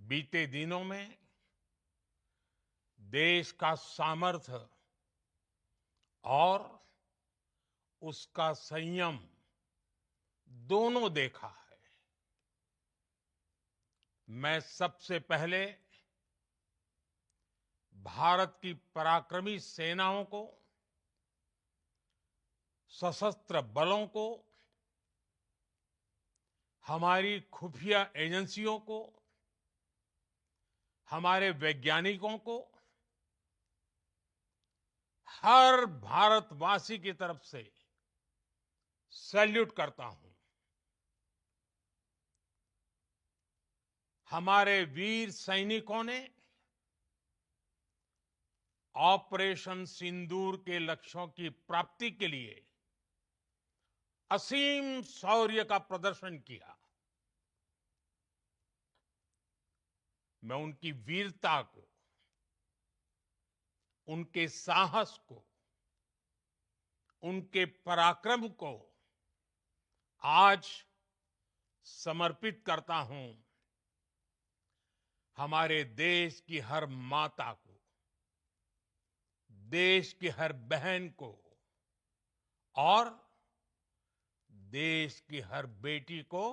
बीते दिनों में देश का सामर्थ्य और उसका संयम दोनों देखा है। मैं सबसे पहले भारत की पराक्रमी सेनाओं को, सशस्त्र बलों को, हमारी खुफिया एजेंसियों को, हमारे वैज्ञानिकों को, हर भारतवासी की तरफ से सैल्यूट करता हूं। हमारे वीर सैनिकों ने ऑपरेशन सिंदूर के लक्ष्यों की प्राप्ति के लिए असीम शौर्य का प्रदर्शन किया। मैं उनकी वीरता को, उनके साहस को, उनके पराक्रम को आज समर्पित करता हूं हमारे देश की हर माता को, देश की हर बहन को और देश की हर बेटी को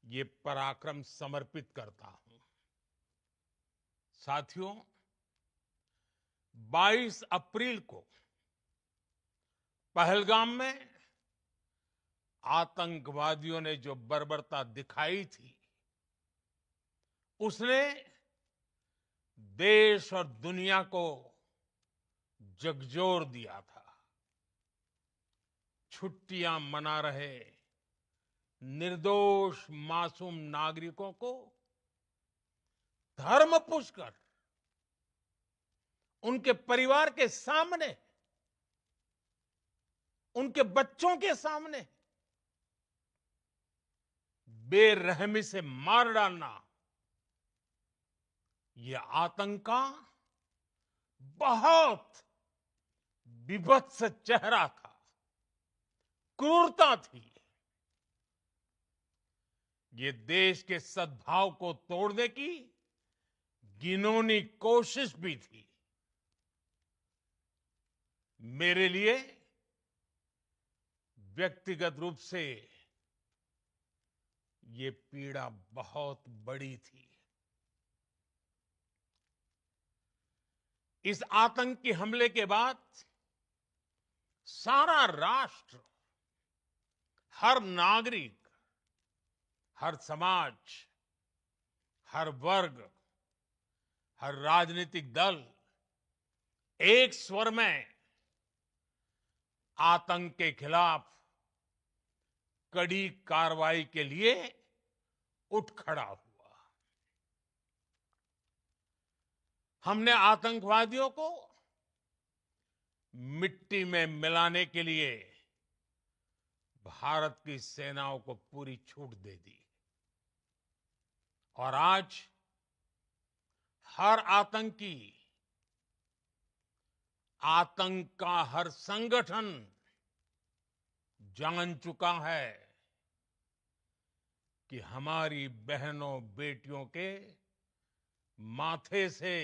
ये पराक्रम समर्पित करता हूं। साथियों, 22 अप्रैल को पहलगाम में आतंकवादियों ने जो बर्बरता दिखाई थी, उसने देश और दुनिया को झकझोर दिया था। छुट्टियां मना रहे निर्दोष मासूम नागरिकों को धर्म पूछकर उनके परिवार के सामने, उनके बच्चों के सामने बेरहमी से मार डालना, यह आतंक का बहुत विभत्स चेहरा था, क्रूरता थी। ये देश के सद्भाव को तोड़ने की घिनौनी कोशिश भी थी। मेरे लिए व्यक्तिगत रूप से ये पीड़ा बहुत बड़ी थी। इस आतंकी हमले के बाद सारा राष्ट्र, हर नागरिक, हर समाज, हर वर्ग, हर राजनीतिक दल एक स्वर में आतंक के खिलाफ कड़ी कार्रवाई के लिए उठ खड़ा हुआ। हमने आतंकवादियों को मिट्टी में मिलाने के लिए भारत की सेनाओं को पूरी छूट दे दी और आज हर आतंकी, आतंक का हर संगठन जान चुका है कि हमारी बहनों बेटियों के माथे से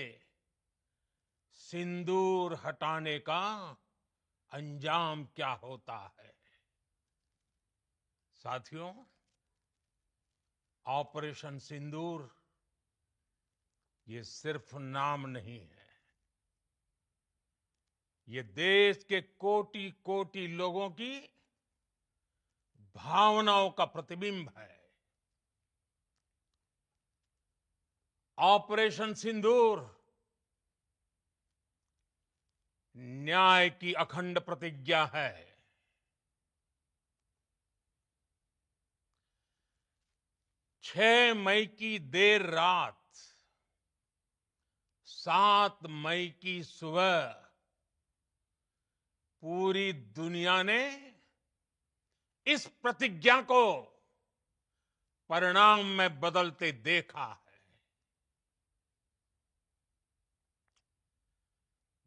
सिंदूर हटाने का अंजाम क्या होता है। साथियों, ऑपरेशन सिंदूर ये सिर्फ नाम नहीं है, ये देश के कोटि कोटि लोगों की भावनाओं का प्रतिबिंब है। ऑपरेशन सिंदूर न्याय की अखंड प्रतिज्ञा है। 6 मई की देर रात, 7 मई की सुबह पूरी दुनिया ने इस प्रतिज्ञा को परिणाम में बदलते देखा है।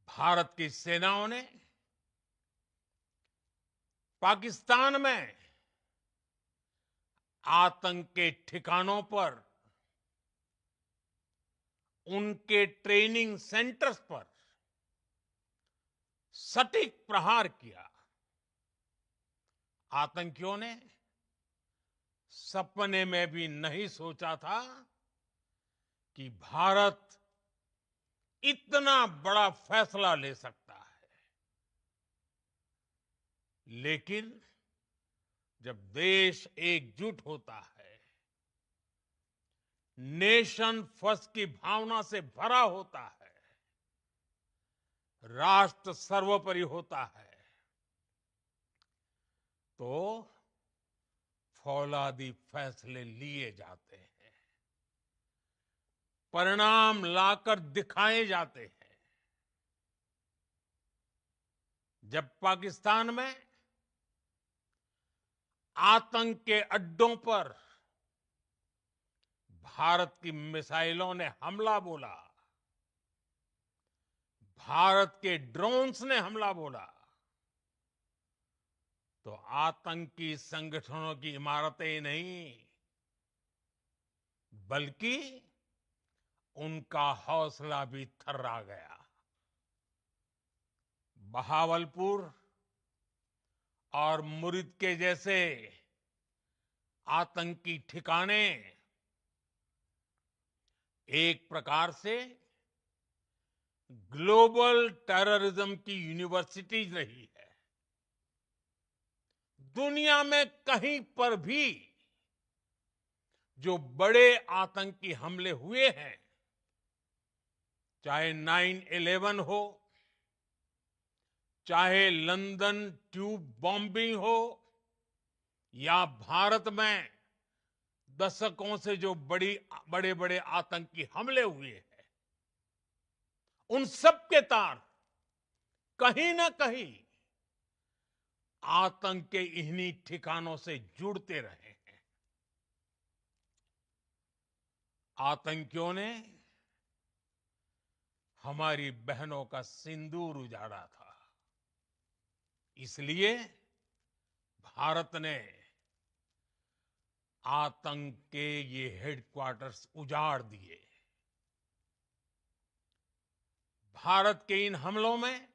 भारत की सेनाओं ने पाकिस्तान में आतंक के ठिकानों पर उनके ट्रेनिंग सेंटर्स पर सटीक प्रहार किया। आतंकियों ने सपने में भी नहीं सोचा था कि भारत इतना बड़ा फैसला ले सकता है। लेकिन जब देश एकजुट होता है, नेशन फर्स्ट की भावना से भरा होता है, राष्ट्र सर्वोपरि होता है, तो फौलादी फैसले लिए जाते हैं, परिणाम लाकर दिखाए जाते हैं। जब पाकिस्तान में आतंक के अड्डों पर भारत की मिसाइलों ने हमला बोला, भारत के ड्रोन्स ने हमला बोला, तो आतंकी संगठनों की इमारतें ही नहीं, बल्कि उनका हौसला भी थर्रा गया। बहावलपुर और मुरिद के जैसे आतंकी ठिकाने एक प्रकार से ग्लोबल टेररिज्म की यूनिवर्सिटीज रही है। दुनिया में कहीं पर भी जो बड़े आतंकी हमले हुए हैं, चाहे 9/11 हो, चाहे लंदन ट्यूब बॉम्बिंग हो, या भारत में दशकों से जो बड़े बड़े आतंकी हमले हुए हैं, उन सब के तार कहीं ना कहीं आतंक के इन्हीं ठिकानों से जुड़ते रहे हैं। आतंकियों ने हमारी बहनों का सिंदूर उजाड़ा था, इसलिए भारत ने आतंक के ये हेडक्वार्टर्स उजाड़ दिए। भारत के इन हमलों में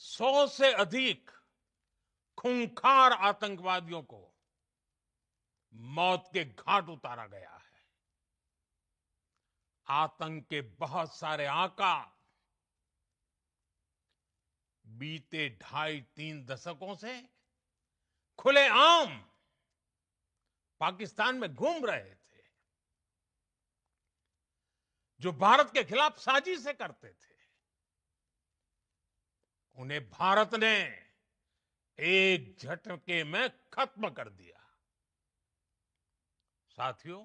100 से अधिक खूंखार आतंकवादियों को मौत के घाट उतारा गया है। आतंक के बहुत सारे आका बीते 2.5-3 दशकों से खुलेआम पाकिस्तान में घूम रहे थे, जो भारत के खिलाफ साजिशें करते थे। उन्हें भारत ने एक झटके में खत्म कर दिया। साथियों,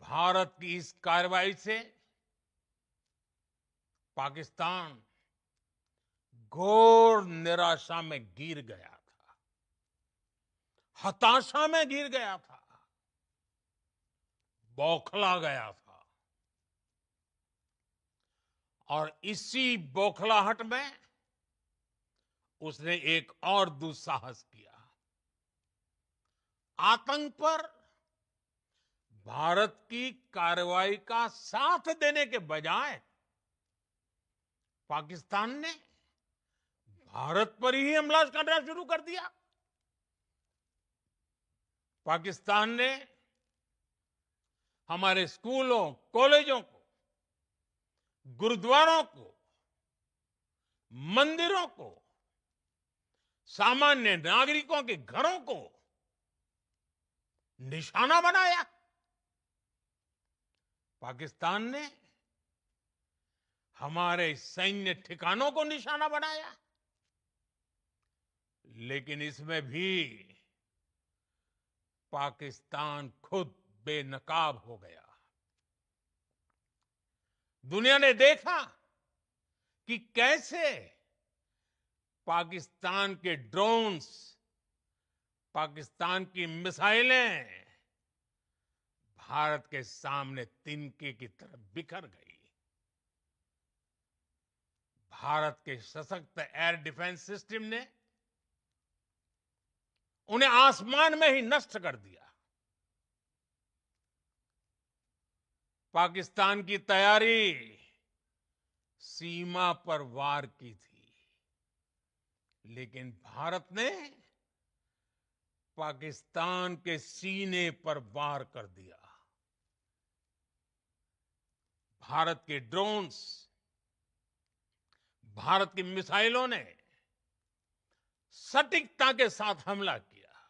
भारत की इस कार्रवाई से पाकिस्तान घोर निराशा में गिर गया था, हताशा में गिर गया था, बौखला गया था। और इसी बौखलाहट में उसने एक और दुस्साहस किया। आतंक पर भारत की कार्रवाई का साथ देने के बजाय पाकिस्तान ने भारत पर ही हमला करना शुरू कर दिया। पाकिस्तान ने हमारे स्कूलों, कॉलेजों को, गुरुद्वारों को, मंदिरों को, सामान्य नागरिकों के घरों को निशाना बनाया। पाकिस्तान ने हमारे सैन्य ठिकानों को निशाना बनाया। लेकिन इसमें भी पाकिस्तान खुद बेनकाब हो गया। दुनिया ने देखा कि कैसे पाकिस्तान के ड्रोन्स, पाकिस्तान की मिसाइलें भारत के सामने तिनके की तरह बिखर गई। भारत के सशक्त एयर डिफेंस सिस्टम ने उन्हें आसमान में ही नष्ट कर दिया। पाकिस्तान की तैयारी सीमा पर वार की थी, लेकिन भारत ने पाकिस्तान के सीने पर वार कर दिया। भारत के ड्रोन्स, भारत की मिसाइलों ने सटीकता के साथ हमला किया।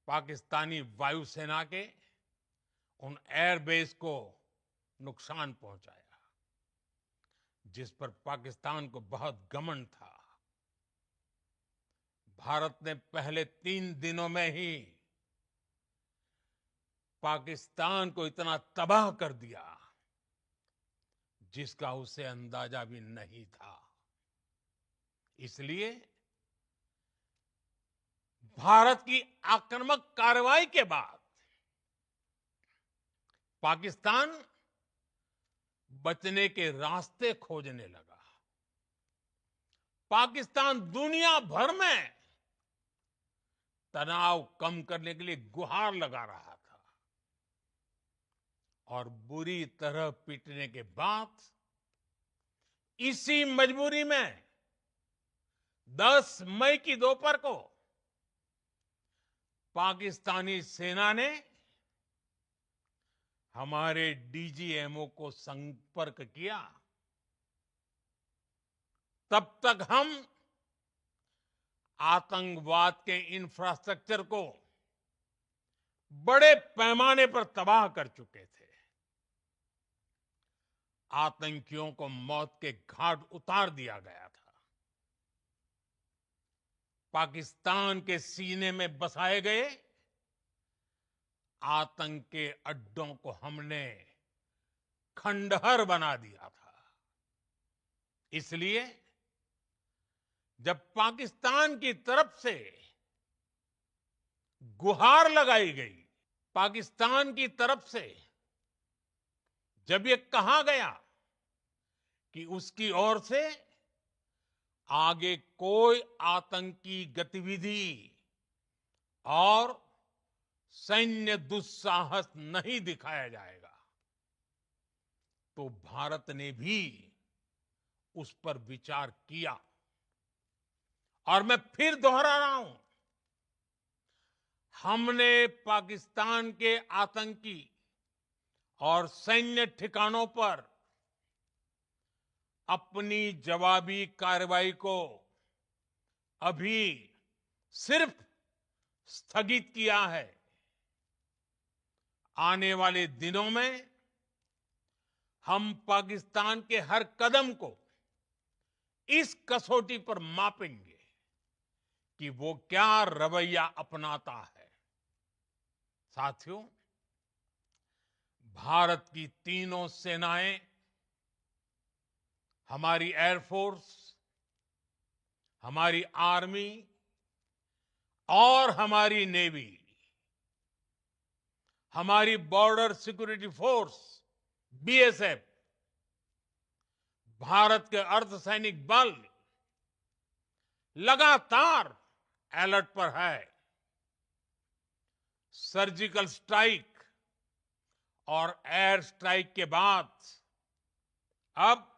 पाकिस्तानी वायुसेना के उन एयरबेस को नुकसान पहुंचाया, जिस पर पाकिस्तान को बहुत घमंड था। भारत ने पहले 3 दिनों में ही पाकिस्तान को इतना तबाह कर दिया, जिसका उसे अंदाजा भी नहीं था। इसलिए भारत की आक्रामक कार्रवाई के बाद पाकिस्तान बचने के रास्ते खोजने लगा। पाकिस्तान दुनिया भर में तनाव कम करने के लिए गुहार लगा रहा था, और बुरी तरह पीटने के बाद इसी मजबूरी में 10 मई की दोपहर को पाकिस्तानी सेना ने हमारे डीजीएमओ को संपर्क किया। तब तक हम आतंकवाद के इंफ्रास्ट्रक्चर को बड़े पैमाने पर तबाह कर चुके थे। आतंकियों को मौत के घाट उतार दिया गया था। पाकिस्तान के सीने में बसाए गए आतंक के अड्डों को हमने खंडहर बना दिया था। इसलिए जब पाकिस्तान की तरफ से गुहार लगाई गई, पाकिस्तान की तरफ से जब ये कहा गया कि उसकी ओर से आगे कोई आतंकी गतिविधि और सैन्य दुस्साहस नहीं दिखाया जाएगा, तो भारत ने भी उस पर विचार किया। और मैं फिर दोहरा रहा हूं, हमने पाकिस्तान के आतंकी और सैन्य ठिकानों पर अपनी जवाबी कार्रवाई को अभी सिर्फ स्थगित किया है। आने वाले दिनों में हम पाकिस्तान के हर कदम को इस कसौटी पर मापेंगे कि वो क्या रवैया अपनाता है। साथियों, भारत की तीनों सेनाएं, हमारी एयरफोर्स, हमारी आर्मी और हमारी नेवी, हमारी border security force BSF, Bharat के अर्धसैनिक बल लगातार अलर्ट पर है। सर्जिकल स्ट्राइक और एयर स्ट्राइक के बाद अब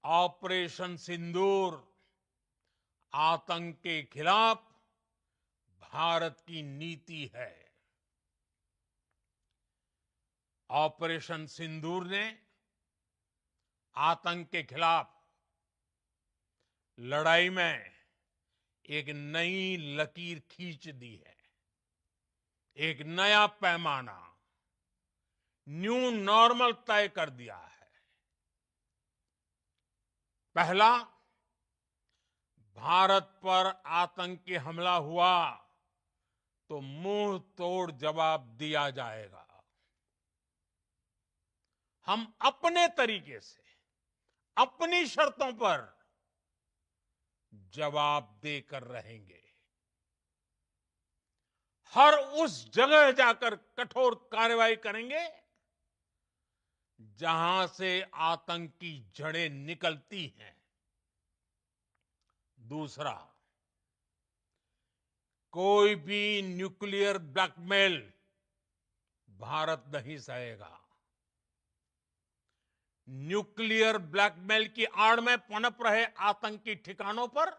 ऑपरेशन सिंदूर आतंक के खिलाफ भारत की नीति है। ऑपरेशन सिंदूर ने आतंक के खिलाफ लड़ाई में एक नई लकीर खींच दी है, एक नया पैमाना, न्यू नॉर्मल तय कर दिया है। पहला, भारत पर आतंकी हमला हुआ तो मुंह तोड़ जवाब दिया जाएगा। हम अपने तरीके से, अपनी शर्तों पर जवाब देकर रहेंगे। हर उस जगह जाकर कठोर कार्रवाई करेंगे जहां से आतंक की जड़ें निकलती हैं। दूसरा, कोई भी न्यूक्लियर ब्लैकमेल, भारत नहीं सहेगा। न्यूक्लियर ब्लैकमेल की आड़ में पनप रहे आतंकी ठिकानों पर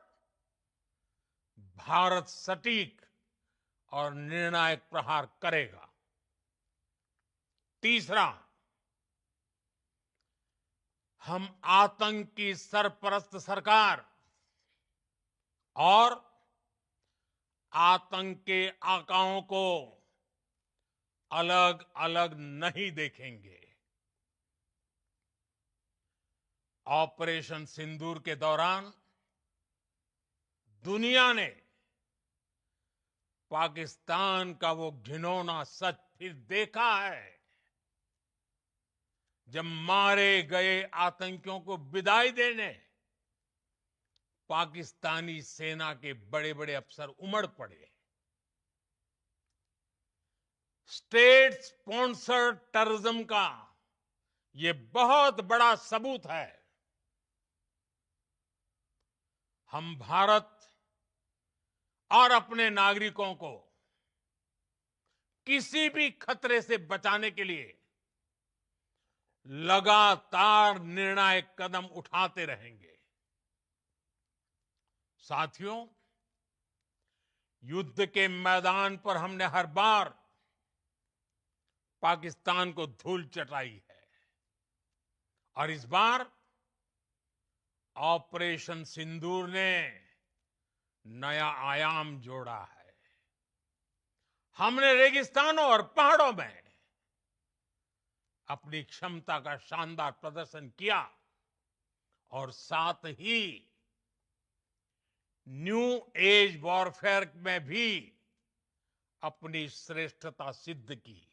भारत सटीक और निर्णायक प्रहार करेगा। तीसरा, हम आतंक की सरपरस्त सरकार और आतंक के आकाओं को अलग अलग नहीं देखेंगे। ऑपरेशन सिंदूर के दौरान दुनिया ने पाकिस्तान का वो घिनौना सच फिर देखा है, जब मारे गए आतंकियों को विदाई देने पाकिस्तानी सेना के बड़े बड़े अफसर उमड़ पड़े। स्टेट स्पॉन्सर्ड टेररिज्म का ये बहुत बड़ा सबूत है। हम भारत और अपने नागरिकों को किसी भी खतरे से बचाने के लिए लगातार निर्णायक कदम उठाते रहेंगे। साथियों, युद्ध के मैदान पर हमने हर बार पाकिस्तान को धूल चटाई है और इस बार ऑपरेशन सिंदूर ने नया आयाम जोड़ा है। हमने रेगिस्तानों और पहाड़ों में अपनी क्षमता का शानदार प्रदर्शन किया और साथ ही न्यू एज वॉरफेयर में भी अपनी श्रेष्ठता सिद्ध की।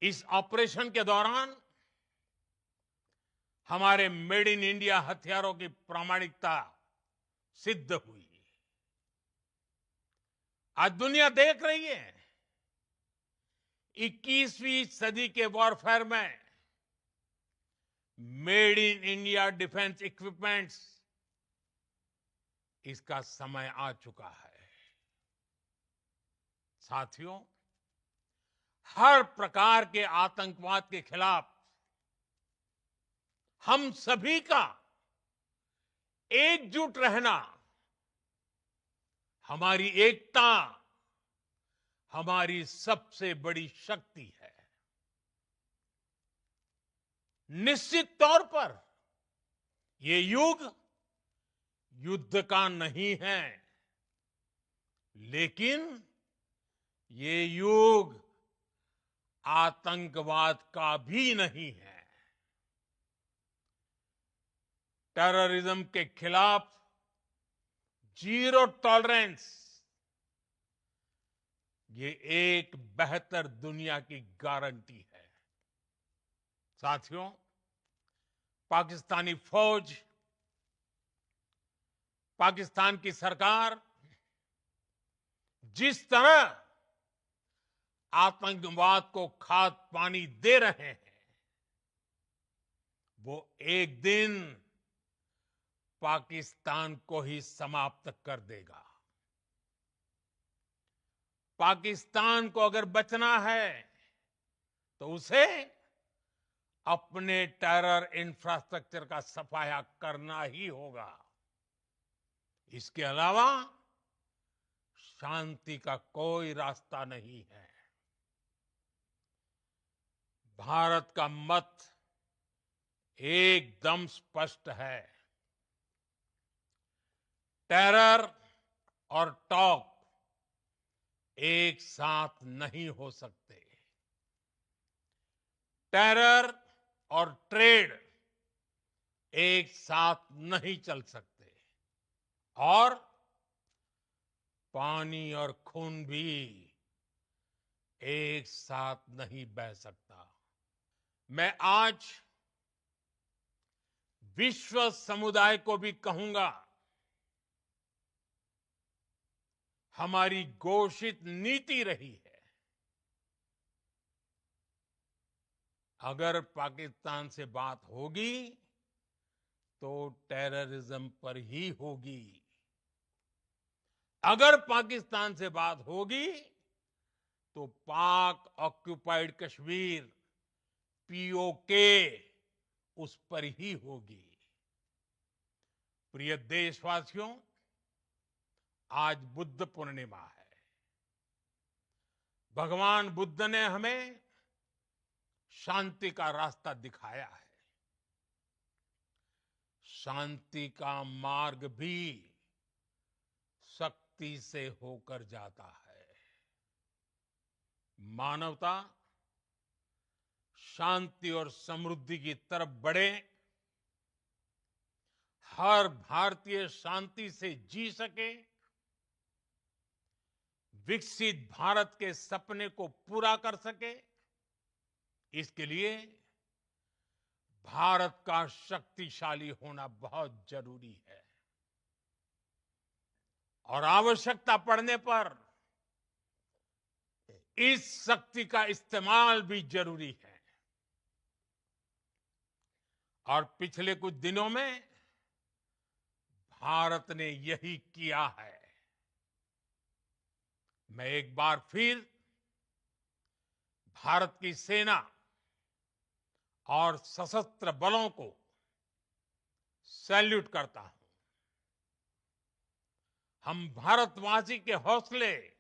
इस ऑपरेशन के दौरान हमारे मेड इन इंडिया हथियारों की प्रामाणिकता सिद्ध हुई। आज दुनिया देख रही है 21वीं सदी के वॉरफेयर में made in India defence equipments, इसका समय आ चुका है। साथियों, हर प्रकार के आतंकवाद के खिलाफ हम सभी का एकजुट रहना, हमारी एकता हमारी सबसे बड़ी शक्ति है। निश्चित तौर पर ये युग युद्ध का नहीं है, लेकिन ये युग आतंकवाद का भी नहीं है। टेररिज्म के खिलाफ जीरो टॉलरेंस, ये एक बेहतर दुनिया की गारंटी है। साथियों, पाकिस्तानी फौज, पाकिस्तान की सरकार जिस तरह आतंकवाद को खाद पानी दे रहे हैं, वो एक दिन पाकिस्तान को ही समाप्त कर देगा। पाकिस्तान को अगर बचना है तो उसे अपने टेरर इंफ्रास्ट्रक्चर का सफाया करना ही होगा। इसके अलावा शांति का कोई रास्ता नहीं है। भारत का मत एकदम स्पष्ट है। टेरर और टॉक एक साथ नहीं हो सकते। टेरर और ट्रेड एक साथ नहीं चल सकते और पानी और खून भी एक साथ नहीं बह सकता। मैं आज विश्व समुदाय को भी कहूंगा, हमारी घोषित नीति रही है, अगर पाकिस्तान से बात होगी तो टेररिज्म पर ही होगी। अगर पाकिस्तान से बात होगी तो पाक ऑक्यूपाइड कश्मीर पीओके उस पर ही होगी। प्रिय देशवासियों, आज बुद्ध पूर्णिमा है। भगवान बुद्ध ने हमें शांति का रास्ता दिखाया है। शांति का मार्ग भी शक्ति से होकर जाता है। मानवता शांति और समृद्धि की तरफ बढ़े, हर भारतीय शांति से जी सके, विकसित भारत के सपने को पूरा कर सके, इसके लिए भारत का शक्तिशाली होना बहुत जरूरी है। और आवश्यकता पड़ने पर इस शक्ति का इस्तेमाल भी जरूरी है। और पिछले कुछ दिनों में भारत ने यही किया है। मैं एक बार फिर भारत की सेना और सशस्त्र बलों को सैल्यूट करता हूं। हम भारतवासी के हौसले,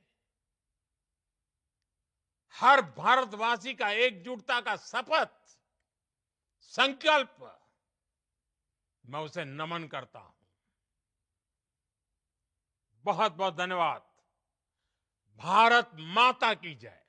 हर भारतवासी का एकजुटता का शपथ, संकल्प, मैं उसे नमन करता हूं। बहुत बहुत धन्यवाद। भारत माता की जय।